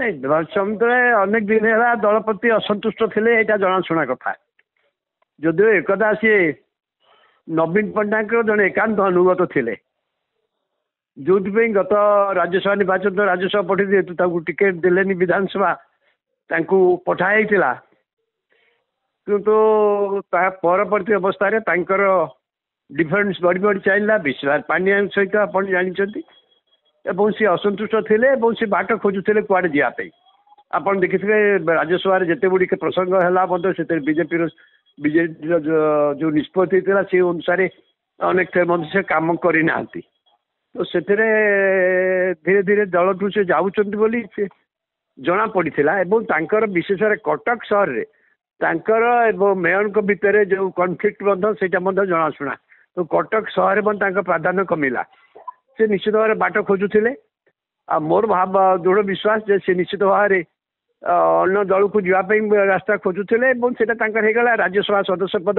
ନାଇଁ ଦେବାଶନ୍ଦ୍ର ଅନେକ ଦିନ ହେଲା ଦଳ ପ୍ରତି ଅସନ୍ତୁଷ୍ଟ ଥିଲେ, ଏଇଟା ଜଣାଶୁଣା କଥା। ଯଦିଓ ଏକଦା ସିଏ ନବୀନ ପଟ୍ଟନାୟକର ଜଣେ ଏକାନ୍ତ ଅନୁଗତ ଥିଲେ, ଯୋଉଥିପାଇଁ ଗତ ରାଜ୍ୟସଭା ନିର୍ବାଚନ ରାଜ୍ୟସଭା ପଠେଇ ଯେହେତୁ ତାଙ୍କୁ ଟିକେଟ ଦେଲେନି ବିଧାନସଭା, ତାଙ୍କୁ ପଠା ହେଇଥିଲା। କିନ୍ତୁ ତା ପରବର୍ତ୍ତୀ ଅବସ୍ଥାରେ ତାଙ୍କର ଡିଫରେନ୍ସ ବଢ଼ି ବଢ଼ି ଚାଲିଲା ବିଶ୍ୱନାଥ ପାଣ୍ଡିଆଙ୍କ ସହିତ, ଆପଣ ଜାଣିଛନ୍ତି। ଏବଂ ସେ ଅସନ୍ତୁଷ୍ଟ ଥିଲେ ଏବଂ ସେ ବାଟ ଖୋଜୁଥିଲେ କୁଆଡ଼େ ଯିବା ପାଇଁ। ଆପଣ ଦେଖିଥିବେ ରାଜ୍ୟସଭାରେ ଯେତେ ଗୁଡ଼ିକ ପ୍ରସଙ୍ଗ ହେଲା ମଧ୍ୟ ସେଥିରେ ବିଜେପିର ଯେଉଁ ନିଷ୍ପତ୍ତି ଥିଲା ସେ ଅନୁସାରେ ଅନେକ ଥର ମଧ୍ୟ ସେ କାମ କରିନାହାନ୍ତି। ତ ସେଥିରେ ଧୀରେ ଧୀରେ ଦଳଠୁ ସେ ଯାଉଛନ୍ତି ବୋଲି ସେ ଜଣାପଡ଼ିଥିଲା। ଏବଂ ତାଙ୍କର ବିଶେଷରେ କଟକ ସହରରେ ତାଙ୍କର ଏବଂ ମେୟରଙ୍କ ଭିତରେ ଯେଉଁ କନଫ୍ଲିକ୍ଟ ମଧ୍ୟ ସେଇଟା ମଧ୍ୟ ଜଣାଶୁଣା। ତ କଟକ ସହରରେ ମଧ୍ୟ ତାଙ୍କ ପ୍ରାଧାନ୍ୟ କମିଲା। ସେ ନିଶ୍ଚିତ ଭାବରେ ବାଟ ଖୋଜୁଥିଲେ। ଆଉ ମୋର ଦୃଢ଼ ବିଶ୍ୱାସ ଯେ ସେ ନିଶ୍ଚିତ ଭାବରେ ଅନ୍ୟ ଦଳକୁ ଯିବା ପାଇଁ ରାସ୍ତା ଖୋଜୁଥିଲେ ଏବଂ ସେଇଟା ତାଙ୍କର ହେଇଗଲା। ରାଜ୍ୟସଭା ସଦସ୍ୟ ପଦ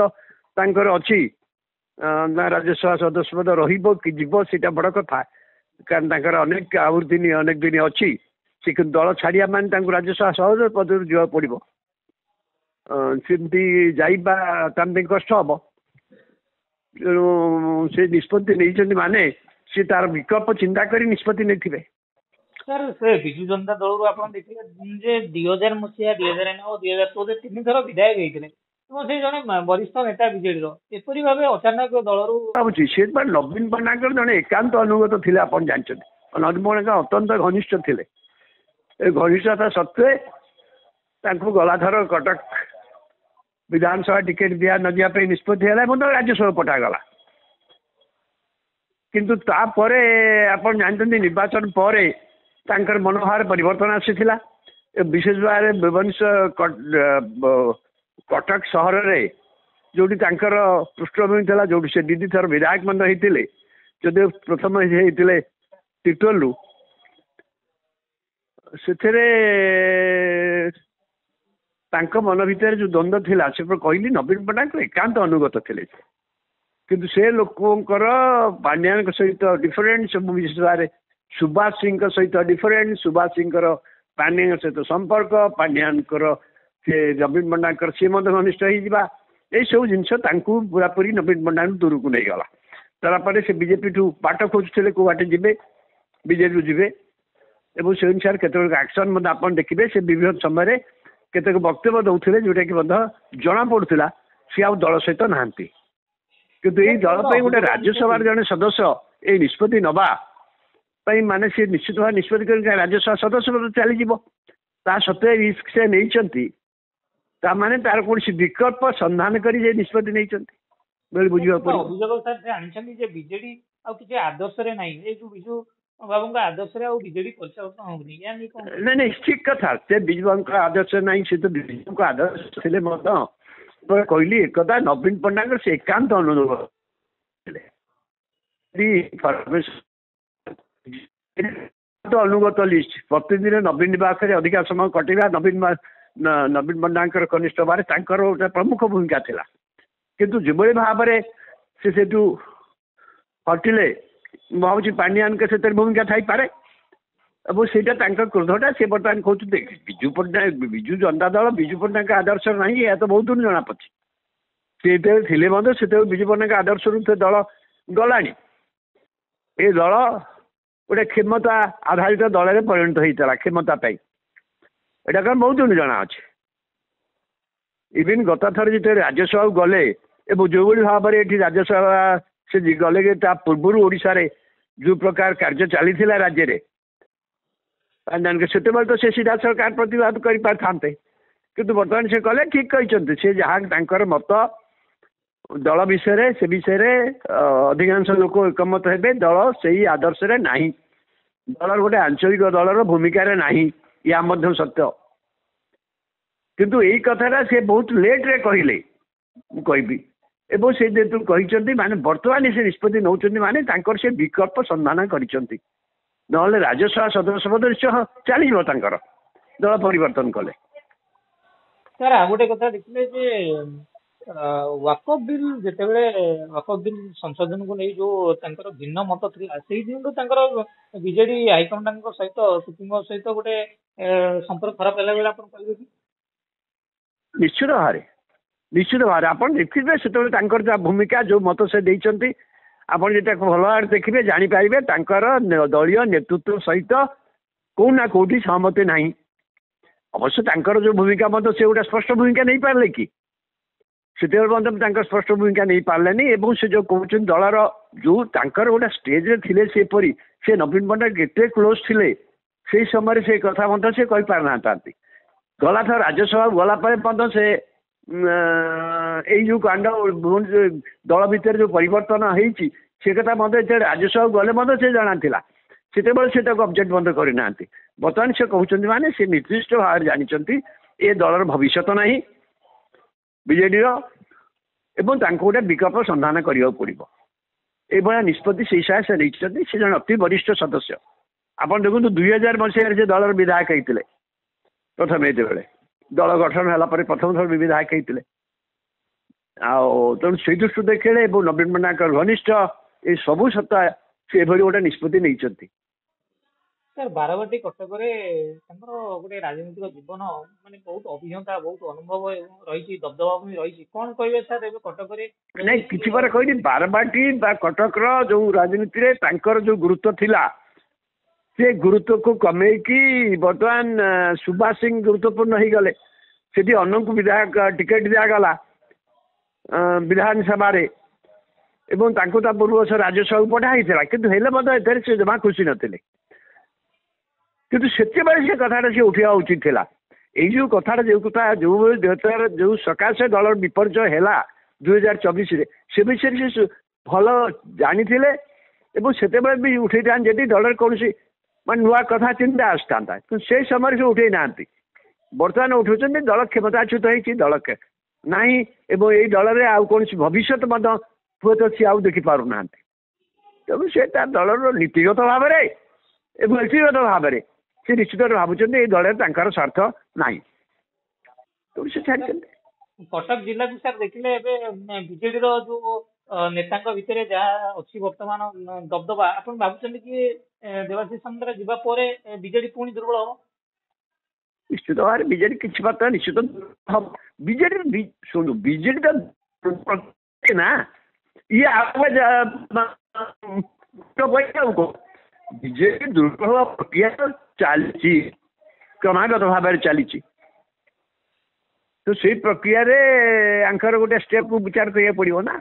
ତାଙ୍କର ଅଛି, ରାଜ୍ୟସଭା ସଦସ୍ୟ ପଦ ରହିବ କି ଯିବ ସେଇଟା ବଡ଼ କଥା, କାରଣ ତାଙ୍କର ଆହୁରି ଅନେକ ଦିନ ଅଛି। ସେ କିନ୍ତୁ ଦଳ ଛାଡ଼ିବା ମାନେ ତାଙ୍କୁ ରାଜ୍ୟସଭା ସଦସ୍ୟ ପଦରୁ ଯିବାକୁ ପଡ଼ିବ। ସେମିତି ଯାଇବା ତା ପାଇଁ କଷ୍ଟ ହେବ। ତେଣୁ ସେ ନିଷ୍ପତ୍ତି ନେଇଛନ୍ତି ମାନେ ସେ ତାର ବିକଳ୍ପ ଚିନ୍ତା କରି ନିଷ୍ପତ୍ତି ନେଇଥିବେ। ସାର୍ ସେ ବିଜୁ ଜନତା ଦଳରୁ ଆପଣ ଦେଖିଲେ ଯେ 2000 ମସିହା 2009 ଓ 2014 ତିନି ଥର ବିଧାୟକ ହେଇଥିଲେ ଏବଂ ସେ ଜଣେ ବରିଷ୍ଠ ନେତା ବିଜେଡିର, ଏପରି ଭାବେ ଅଚାନକ ଦଳରୁ ଭାବୁଛି ସେ ନବୀନ ପଟ୍ଟନାୟକର ଜଣେ ଏକାନ୍ତ ଅନୁଗତ ଥିଲେ। ଆପଣ ଜାଣିଛନ୍ତି ନବୀନ ପଟ୍ଟନାୟକ ଅତ୍ୟନ୍ତ ଘନିଷ୍ଠ ଥିଲେ। ଏ ଘନିଷ୍ଠତା ସତ୍ତ୍ୱେ ତାଙ୍କୁ ଗଲାଥର କଟକ ବିଧାନସଭା ଟିକେଟ ନ ଯିବା ପାଇଁ ନିଷ୍ପତ୍ତି ହେଲା ଏବଂ ରାଜ୍ୟସଭା ପଠାଗଲା। କିନ୍ତୁ ତାପରେ ଆପଣ ଜାଣିଛନ୍ତି ନିର୍ବାଚନ ପରେ ତାଙ୍କର ମନୋଭାବ ପରିବର୍ତ୍ତନ ଆସିଥିଲା। ବିଶେଷ ଭାବରେ ଭୁବନେଶ୍ୱର କଟକ ସହରରେ ଯୋଉଠି ତାଙ୍କର ପୃଷ୍ଠଭୂମି ଥିଲା, ଯୋଉଠି ସେ ଦୁଇ ଥର ବିଧାୟକ ମଧ୍ୟ ହେଇଥିଲେ, ଯଦି ପ୍ରଥମ ହେଇଥିଲେ ତିର୍ତ୍ତୋଲରୁ, ସେଥିରେ ତାଙ୍କ ମନ ଭିତରେ ଯୋଉ ଦ୍ୱନ୍ଦ୍ୱ ଥିଲା ସେ କହିଲି ନବୀନ ପଟ୍ଟନାୟକ ଏକାନ୍ତ ଅନୁଗତ ଥିଲେ। କିନ୍ତୁ ସେ ଲୋକଙ୍କର ପାଣ୍ଡିଆନଙ୍କ ସହିତ ଡିଫରେନ୍ସ, ବିଶେଷ ଭାବରେ ସୁଭାଷ ସିଂଙ୍କ ସହିତ ଡିଫରେନ୍ସ, ସୁଭାଷ ସିଂଙ୍କର ପାଣ୍ଡିଆନଙ୍କ ସହିତ ସମ୍ପର୍କ, ପାଣ୍ଡିଆନଙ୍କର ସେ ନବୀନ ପଟ୍ଟନାୟକଙ୍କର ସିଏ ମଧ୍ୟ ଘନିଷ୍ଠ ହେଇଯିବା, ଏଇସବୁ ଜିନିଷ ତାଙ୍କୁ ପୁରାପୁରି ନବୀନ ପଟ୍ଟନାୟକ ଦୂରକୁ ନେଇଗଲା। ତାପରେ ସେ ବିଜେପିଠୁ ବାଟ ଖୋଜୁଥିଲେ କେଉଁ ବାଟେ ଯିବେ, ବିଜେପିରୁ ଯିବେ ଏବଂ ସେ ଅନୁସାରେ କେତେଗୁଡ଼ିକ ଆକ୍ସନ୍ ମଧ୍ୟ ଆପଣ ଦେଖିବେ। ସେ ବିଭିନ୍ନ ସମୟରେ କେତେକ ବକ୍ତବ୍ୟ ଦେଉଥିଲେ ଯୋଉଟାକି ମଧ୍ୟ ଜଣାପଡ଼ୁଥିଲା ସେ ଆଉ ଦଳ ସହିତ ନାହାନ୍ତି। କିନ୍ତୁ ଏଇ ଦଳ ପାଇଁ ଗୋଟେ ରାଜ୍ୟସଭାର ଜଣେ ସଦସ୍ୟ ଏଇ ନିଷ୍ପତ୍ତି ନେବା ପାଇଁ ମାନେ ସେ ନିଶ୍ଚିତ ଭାବେ ନିଷ୍ପତ୍ତି କରି ରାଜ୍ୟସଭା ସଦସ୍ୟ ପଦ ଚାଲିଯିବ। ତା ସତ୍ତ୍ୱେ ରିସ୍କ ସେ ନେଇଛନ୍ତି, ତାମାନେ ତାର କୌଣସି ବିକଳ୍ପ ସନ୍ଧାନ କରି ଯେ ନିଷ୍ପତ୍ତି ନେଇଛନ୍ତି ବୋଲି ବୁଝିବାକୁ ପଡ଼ିବ। ଅଭିଯୋଗ ସାର୍ ସେ ଆଣିଛନ୍ତି ଯେ ବିଜେଡି ଆଉ କିଛି ଆଦର୍ଶରେ ନାହିଁ, ଏଇ ଯୋଉ ବିଜୁ ବାବୁଙ୍କ ଆଦର୍ଶରେ ଆଉ ବିଜେଡି ପରିଚାଳନା ହଉନି। ନାଇଁ ଠିକ କଥା, ସେ ବିଜୁବାବୁଙ୍କ ଆଦର୍ଶ ନାହିଁ, ସେ ତ ବିଜୁଙ୍କ ଆଦର୍ଶ ଥିଲେ ମଧ୍ୟ କହିଲି ଏକଦା ନବୀନ ପଟ୍ଟନାୟକ ସେ ଏକାନ୍ତ ଅନୁଭବ ଥିଲେ। ଅନୁଗତ ଲିଷ୍ଟ ପ୍ରତିଦିନ ନବୀନ ପାଖରେ ଅଧିକା ସମୟ କଟିବା ନବୀନ ପଟ୍ଟନାୟକଙ୍କର କନିଷ୍ଠ ଭାବରେ ତାଙ୍କର ଗୋଟେ ପ୍ରମୁଖ ଭୂମିକା ଥିଲା। କିନ୍ତୁ ଯେଭଳି ଭାବରେ ସେ ସେଠୁ ହଟିଲେ, ମୁଁ ଭାବୁଛି ପାଣ୍ଡିଆନଙ୍କ ସେଥିରେ ଭୂମିକା ଥାଇପାରେ ଏବଂ ସେଇଟା ତାଙ୍କ କ୍ରୋଧଟା ସେ ବର୍ତ୍ତମାନ କହୁଛନ୍ତି ବିଜୁ ଜନତା ଦଳ ବିଜୁ ପଟ୍ଟନାୟକ ଆଦର୍ଶ ନାହିଁ, ଏହା ତ ବହୁତ ଦିନ ଜଣାପଡ଼ିଛି। ସେ ଯେତେବେଳେ ଥିଲେ ମଧ୍ୟ ସେତେବେଳେ ବିଜୁ ପଟ୍ଟନାୟକ ଆଦର୍ଶରୁ ସେ ଦଳ ଗଲାଣି। ଏ ଦଳ ଗୋଟେ କ୍ଷମତା ଆଧାରିତ ଦଳରେ ପରିଣତ ହେଇଥିଲା କ୍ଷମତା ପାଇଁ, ଏଇଟା କ'ଣ ବହୁତ ଦିନ ଜଣାଅଛି। ଇଭିନ୍ ଗତ ଥର ଯେତେବେଳେ ରାଜ୍ୟସଭାକୁ ଗଲେ ଏବଂ ଯେଉଁଭଳି ଭାବରେ ଏଠି ରାଜ୍ୟସଭା ସେ ଗଲେ ତା ପୂର୍ବରୁ ଓଡ଼ିଶାରେ ଯେଉଁ ପ୍ରକାର କାର୍ଯ୍ୟ ଚାଲିଥିଲା ରାଜ୍ୟରେ, ସେତେବେଳେ ତ ସେ ସିଧାସଳଖ ପ୍ରତିବାଦ କରିପାରିଥାନ୍ତେ। କିନ୍ତୁ ବର୍ତ୍ତମାନ ସେ କଲେ ଠିକ କହିଛନ୍ତି। ସେ ଯାହା ତାଙ୍କର ମତ ଦଳ ବିଷୟରେ ସେ ବିଷୟରେ ଅଧିକାଂଶ ଲୋକ ଏକମତ ହେବେ। ଦଳ ସେଇ ଆଦର୍ଶରେ ନାହିଁ, ଦଳର ଗୋଟେ ଆଞ୍ଚଳିକ ଦଳର ଭୂମିକାରେ ନାହିଁ, ଏହା ମଧ୍ୟ ସତ୍ୟ। କିନ୍ତୁ ଏଇ କଥାଟା ସେ ବହୁତ ଲେଟ୍ରେ କହିଲେ, ମୁଁ କହିବି। ଏବଂ ସେ ଯେହେତୁ କହିଛନ୍ତି ମାନେ ବର୍ତ୍ତମାନ ସେ ନିଷ୍ପତ୍ତି ନେଉଛନ୍ତି ମାନେ ତାଙ୍କର ସେ ବିକଳ୍ପ ସନ୍ଧାନ କରିଛନ୍ତି। ନହେଲେ ରାଜ୍ୟସଭା ସଦସ୍ୟ ପଦ ନିଶ୍ଚୟ ଚାଲିଯିବ ତାଙ୍କର ଦଳ ପରିବର୍ତ୍ତନ କଲେ। ସାର୍ ଆଉ ଗୋଟେ କଥା ଦେଖିଲେ ଯେ ୱାକଫ ବିଲ୍ ଯେତେବେଳେ ୱାକଫ ବିଲ୍ ସଂଶୋଧନ କୁ ନେଇ ଯୋଉ ତାଙ୍କର ଭିନ୍ନ ମତ ଥିଲା ସେଇ ଦିନରୁ ତାଙ୍କର ବିଜେଡି ହାଇକମାଣ୍ଡଙ୍କ ସହିତ ସୁପ୍ରିମୋ ସହିତ ଗୋଟେ ସମ୍ପର୍କ ଖରାପ ହେଲା ବେଳେ ଆପଣ କହିବେ କି? ନିଶ୍ଚିତ ଭାବରେ ଆପଣ ଦେଖିବେ ସେତେବେଳେ ତାଙ୍କର ଯାହା ଭୂମିକା ଯୋଉ ମତ ସେ ଦେଇଛନ୍ତି ଆପଣ ଯେଟା ଭଲ ଭାବରେ ଦେଖିବେ ଜାଣିପାରିବେ ତାଙ୍କର ଦଳୀୟ ନେତୃତ୍ୱ ସହିତ କୋଉ ନା କୋଉଠି ସହମତି ନାହିଁ। ଅବଶ୍ୟ ତାଙ୍କର ଯୋଉ ଭୂମିକା ମଧ୍ୟ ସେ ଗୋଟେ ସ୍ପଷ୍ଟ ଭୂମିକା ନେଇପାରିଲେ କି ସେତେବେଳେ ମଧ୍ୟ ତାଙ୍କର ସ୍ପଷ୍ଟ ଭୂମିକା ନେଇପାରିଲେନି ଏବଂ ସେ ଯୋଉ କହୁଛନ୍ତି ଦଳର ଯୋଉ ତାଙ୍କର ଗୋଟେ ଷ୍ଟେଜରେ ଥିଲେ ସେପରି ସେ ନବୀନ ପଟ୍ଟନାୟକ ଏତେ କ୍ଲୋଜ ଥିଲେ ସେଇ ସମୟରେ ସେ କଥା ମଧ୍ୟ ସେ କହିପାରିନଥାନ୍ତି। ଗଲାଥର ରାଜ୍ୟସଭାକୁ ଗଲା ପରେ ମଧ୍ୟ ସେ ଏଇ ଯୋଉ କାଣ୍ଡ ଦଳ ଭିତରେ ଯୋଉ ପରିବର୍ତ୍ତନ ହେଇଛି ସେ କଥା ମଧ୍ୟ ଯେତେବେଳେ ରାଜ୍ୟସଭାକୁ ଗଲେ ମଧ୍ୟ ସେ ଜଣାଥିଲା ସେତେବେଳେ ସେ ତାକୁ ଅବଜେକ୍ଟ ମଧ୍ୟ କରିନାହାନ୍ତି। ବର୍ତ୍ତମାନ ସେ କହୁଛନ୍ତି ମାନେ ସେ ନିର୍ଦ୍ଦିଷ୍ଟ ଭାବରେ ଜାଣିଛନ୍ତି ଏ ଦଳର ଭବିଷ୍ୟତ ନାହିଁ ବିଜେଡିର ଏବଂ ତାଙ୍କୁ ଗୋଟେ ବିକଳ୍ପ ସନ୍ଧାନ କରିବାକୁ ପଡିବ ଏଇଭଳିଆ ନିଷ୍ପତ୍ତି ସେଇ ସାହା ସେ ନେଇଛନ୍ତି। ସେ ଜଣେ ଅତି ବରିଷ୍ଠ ସଦସ୍ୟ। ଆପଣ ଦେଖନ୍ତୁ 2000 ମସିହାରେ ସେ ଦଳର ବିଧାୟକ ହେଇଥିଲେ ପ୍ରଥମେ ଯେତେବେଳେ ଦଳ ଗଠନ ହେଲା ପରେ ପ୍ରଥମ ଥର ବିଧାୟକ ହେଇଥିଲେ ଆଉ ତେଣୁ ସେଇ ଦୃଷ୍ଟିରୁ ଦେଖିଲେ ଏବଂ ନବୀନ ପଟ୍ଟନାୟକଙ୍କ ଘନିଷ୍ଠ ଏଇ ସବୁ ସତ୍ତା ସେ ଏଭଳି ଗୋଟେ ନିଷ୍ପତ୍ତି ନେଇଛନ୍ତି। ସାର୍ ବାରବାଟୀ କଟକରେ ତାଙ୍କର ଗୋଟେ ରାଜନୈତିକ ଜୀବନ ମାନେ ବହୁତ ଅଭିଜ୍ଞତା ବହୁତ ଅନୁଭବ ରହିଛି ଦବଦବା ବି ରହିଛି କଣ କହିବେ ସାର୍ ଏବେ କଟକରେ? ନାଇଁ କିଛି ପରେ କହିଲି ବାରବାଟୀ ବା କଟକର ଯୋଉ ରାଜନୀତିରେ ତାଙ୍କର ଯୋଉ ଗୁରୁତ୍ୱ ଥିଲା ସେ ଗୁରୁତ୍ୱକୁ କମେଇକି ବର୍ତ୍ତମାନ ସୁଭାଷ ସିଂ ଗୁରୁତ୍ୱପୂର୍ଣ୍ଣ ହେଇଗଲେ। ସେଠି ଅନ୍ୟଙ୍କୁ ବିଧାୟକ ଟିକେଟ ଦିଆଗଲା ବିଧାନସଭାରେ ଏବଂ ତାଙ୍କୁ ତା ପୂର୍ବ ବର୍ଷ ରାଜ୍ୟସଭାକୁ ପଠା ହେଇଥିଲା କିନ୍ତୁ ହେଲେ ମଧ୍ୟ ଏଥିରେ ସେ ଜମା ଖୁସି ନଥିଲେ। କିନ୍ତୁ ସେତେବେଳେ ସେ କଥାଟା ସେ ଉଠିବା ଉଚିତ ଥିଲା। ଏଇ ଯୋଉ କଥାଟା ଯୋଉ ସକାଶେ ଦଳର ବିପର୍ଯ୍ୟୟ ହେଲା 2024ରେ ସେ ବିଷୟରେ ସେ ଭଲ ଜାଣିଥିଲେ ଏବଂ ସେତେବେଳେ ବି ଉଠେଇଥାନ୍ତି ଯଦି ଦଳରେ କୌଣସି ମାନେ ନୂଆ କଥା ଚିନ୍ତା ଆସିଥାନ୍ତା କିନ୍ତୁ ସେ ସମୟରେ ସେ ଉଠେଇ ନାହାନ୍ତି। ବର୍ତ୍ତମାନ ଉଠୁଛନ୍ତି ଦଳ କ୍ଷମତାଚ୍ୟୁତ ହେଇଛି ଦଳ ନାହିଁ ଏବଂ ଏଇ ଦଳରେ ଆଉ କୌଣସି ଭବିଷ୍ୟତ ମଧ୍ୟ ହୁଏତ ସିଏ ଆଉ ଦେଖିପାରୁନାହାନ୍ତି। ତେଣୁ ସେ ତା ଦଳର ନୀତିଗତ ଭାବରେ ଏବଂ ବ୍ୟକ୍ତିଗତ ଭାବରେ ସେ ନିଶ୍ଚିତ ଭାବୁଛନ୍ତି ଏଇ ଦଳରେ ତାଙ୍କର ସ୍ୱାର୍ଥ ନାହିଁ ତେଣୁ ସେ ଛାଡ଼ିଛନ୍ତି। କଟକ ଜିଲ୍ଲାକୁ ସାର୍ ଦେଖିଲେ ଏବେ ବିଜେଡିର ଯୋଉ ନେତାଙ୍କ ଭିତରେ ଯାହା ଅଛି ବର୍ତ୍ତମାନ ଦବଦବା ଆପଣ ଭାବୁଛନ୍ତି କି ଦେବାଶିଷ ସାମନ୍ତରା ଯିବା ପରେ ବିଜେଡି ପୁଣି ଦୁର୍ବଳ ହବ? ନିଶ୍ଚିତ ଭାବରେ ବିଜେଡି କିଛି ମାତ୍ରା ନିଶ୍ଚିତ ହବ। ବିଜେଡି ଶୁଣୁ ବିଜେଡି ନା ଇଏ ବିଜେପି ଦୁର୍ବଳ ହବା ପ୍ରକ୍ରିୟା ଚାଲିଛି କ୍ରମାଗତ ଭାବରେ ଚାଲିଛି ତ ସେଇ ପ୍ରକ୍ରିୟାରେ ଆଙ୍କର ଗୋଟେ ଷ୍ଟେପକୁ ବିଚାର କରିବାକୁ ପଡିବ ନା।